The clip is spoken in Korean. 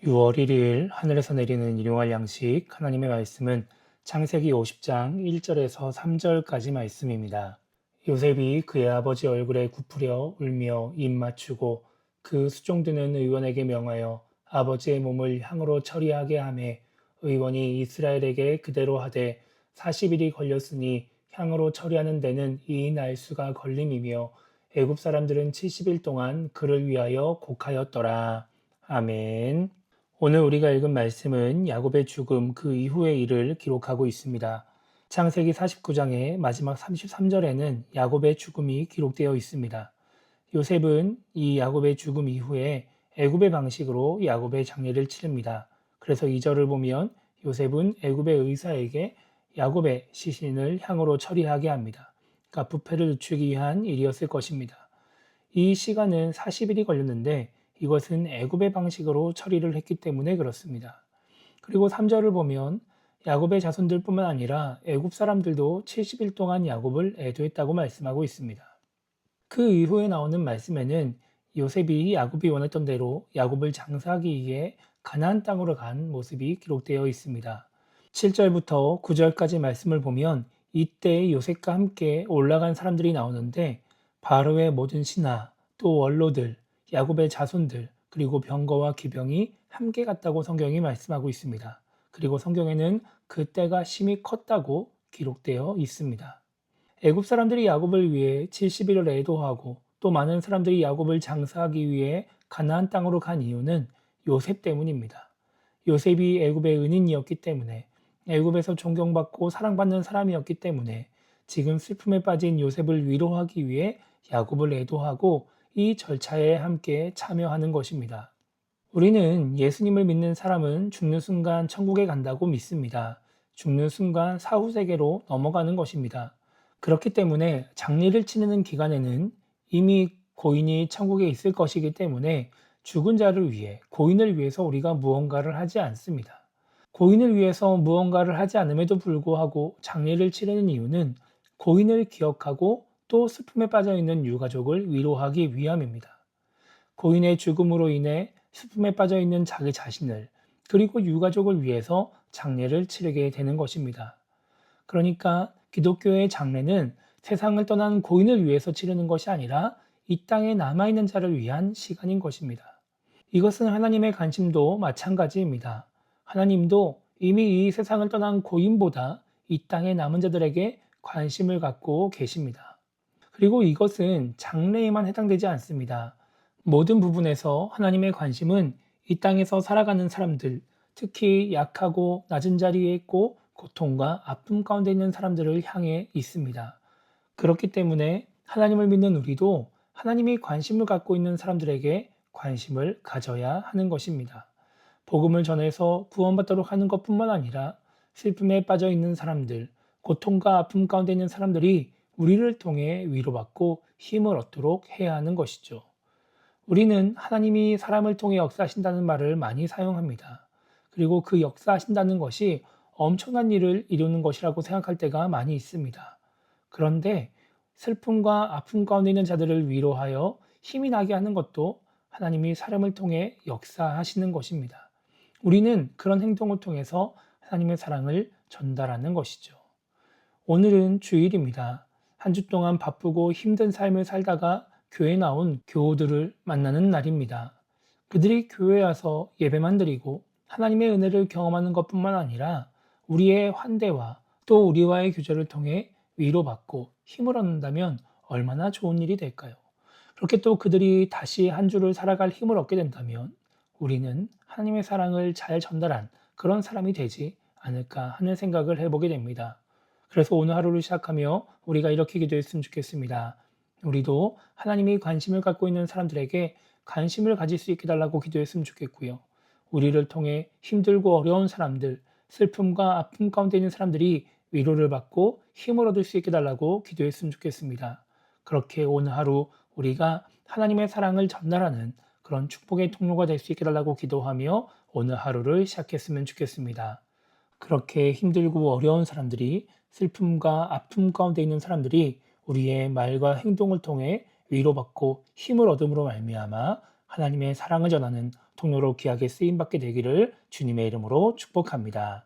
6월 1일 하늘에서 내리는 일용할 양식 하나님의 말씀은 창세기 50장 1절에서 3절까지 말씀입니다. 요셉이 그의 아버지 얼굴에 굽으려 울며 입 맞추고 그 수종드는 의원에게 명하여 아버지의 몸을 향으로 처리하게 하매 의원이 이스라엘에게 그대로 하되 40일이 걸렸으니 향으로 처리하는 데는 이 날수가 걸림이며 애굽 사람들은 70일 동안 그를 위하여 곡하였더라. 아멘. 오늘 우리가 읽은 말씀은 야곱의 죽음 그 이후의 일을 기록하고 있습니다. 창세기 49장의 마지막 33절에는 야곱의 죽음이 기록되어 있습니다. 요셉은 이 야곱의 죽음 이후에 애굽의 방식으로 야곱의 장례를 치릅니다. 그래서 2절을 보면 요셉은 애굽의 의사에게 야곱의 시신을 향으로 처리하게 합니다. 그러니까 부패를 늦추기 위한 일이었을 것입니다. 이 시간은 40일이 걸렸는데 이것은 애굽의 방식으로 처리를 했기 때문에 그렇습니다. 그리고 3절을 보면 야곱의 자손들뿐만 아니라 애굽 사람들도 70일 동안 야곱을 애도했다고 말씀하고 있습니다. 그 이후에 나오는 말씀에는 요셉이 야곱이 원했던 대로 야곱을 장사하기 위해 가나안 땅으로 간 모습이 기록되어 있습니다. 7절부터 9절까지 말씀을 보면 이때 요셉과 함께 올라간 사람들이 나오는데 바로의 모든 신하, 또 원로들, 야곱의 자손들, 그리고 병거와 기병이 함께 갔다고 성경이 말씀하고 있습니다. 그리고 성경에는 그때가 심히 컸다고 기록되어 있습니다. 애굽 사람들이 야곱을 위해 70일을 애도하고 또 많은 사람들이 야곱을 장사하기 위해 가나안 땅으로 간 이유는 요셉 때문입니다. 요셉이 애굽의 은인이었기 때문에 애굽에서 존경받고 사랑받는 사람이었기 때문에 지금 슬픔에 빠진 요셉을 위로하기 위해 야곱을 애도하고 이 절차에 함께 참여하는 것입니다. 우리는 예수님을 믿는 사람은 죽는 순간 천국에 간다고 믿습니다. 죽는 순간 사후세계로 넘어가는 것입니다. 그렇기 때문에 장례를 치르는 기간에는 이미 고인이 천국에 있을 것이기 때문에 죽은 자를 위해, 고인을 위해서 우리가 무언가를 하지 않습니다. 고인을 위해서 무언가를 하지 않음에도 불구하고 장례를 치르는 이유는 고인을 기억하고 또 슬픔에 빠져 있는 유가족을 위로하기 위함입니다. 고인의 죽음으로 인해 슬픔에 빠져 있는 자기 자신을 그리고 유가족을 위해서 장례를 치르게 되는 것입니다. 그러니까 기독교의 장례는 세상을 떠난 고인을 위해서 치르는 것이 아니라 이 땅에 남아있는 자를 위한 시간인 것입니다. 이것은 하나님의 관심도 마찬가지입니다. 하나님도 이미 이 세상을 떠난 고인보다 이 땅에 남은 자들에게 관심을 갖고 계십니다. 그리고 이것은 장래에만 해당되지 않습니다. 모든 부분에서 하나님의 관심은 이 땅에서 살아가는 사람들, 특히 약하고 낮은 자리에 있고 고통과 아픔 가운데 있는 사람들을 향해 있습니다. 그렇기 때문에 하나님을 믿는 우리도 하나님이 관심을 갖고 있는 사람들에게 관심을 가져야 하는 것입니다. 복음을 전해서 구원받도록 하는 것뿐만 아니라 슬픔에 빠져 있는 사람들, 고통과 아픔 가운데 있는 사람들이 우리를 통해 위로받고 힘을 얻도록 해야 하는 것이죠. 우리는 하나님이 사람을 통해 역사하신다는 말을 많이 사용합니다. 그리고 그 역사하신다는 것이 엄청난 일을 이루는 것이라고 생각할 때가 많이 있습니다. 그런데 슬픔과 아픔 가운데 있는 자들을 위로하여 힘이 나게 하는 것도 하나님이 사람을 통해 역사하시는 것입니다. 우리는 그런 행동을 통해서 하나님의 사랑을 전달하는 것이죠. 오늘은 주일입니다. 한 주 동안 바쁘고 힘든 삶을 살다가 교회에 나온 교우들을 만나는 날입니다. 그들이 교회에 와서 예배만 드리고 하나님의 은혜를 경험하는 것뿐만 아니라 우리의 환대와 또 우리와의 교제를 통해 위로받고 힘을 얻는다면 얼마나 좋은 일이 될까요? 그렇게 또 그들이 다시 한 주를 살아갈 힘을 얻게 된다면 우리는 하나님의 사랑을 잘 전달한 그런 사람이 되지 않을까 하는 생각을 해보게 됩니다. 그래서 오늘 하루를 시작하며 우리가 이렇게 기도했으면 좋겠습니다. 우리도 하나님이 관심을 갖고 있는 사람들에게 관심을 가질 수 있게 해달라고 기도했으면 좋겠고요. 우리를 통해 힘들고 어려운 사람들, 슬픔과 아픔 가운데 있는 사람들이 위로를 받고 힘을 얻을 수 있게 해달라고 기도했으면 좋겠습니다. 그렇게 오늘 하루 우리가 하나님의 사랑을 전달하는 그런 축복의 통로가 될 수 있게 해달라고 기도하며 오늘 하루를 시작했으면 좋겠습니다. 그렇게 힘들고 어려운 사람들이 슬픔과 아픔 가운데 있는 사람들이 우리의 말과 행동을 통해 위로받고 힘을 얻음으로 말미암아 하나님의 사랑을 전하는 통로로 귀하게 쓰임받게 되기를 주님의 이름으로 축복합니다.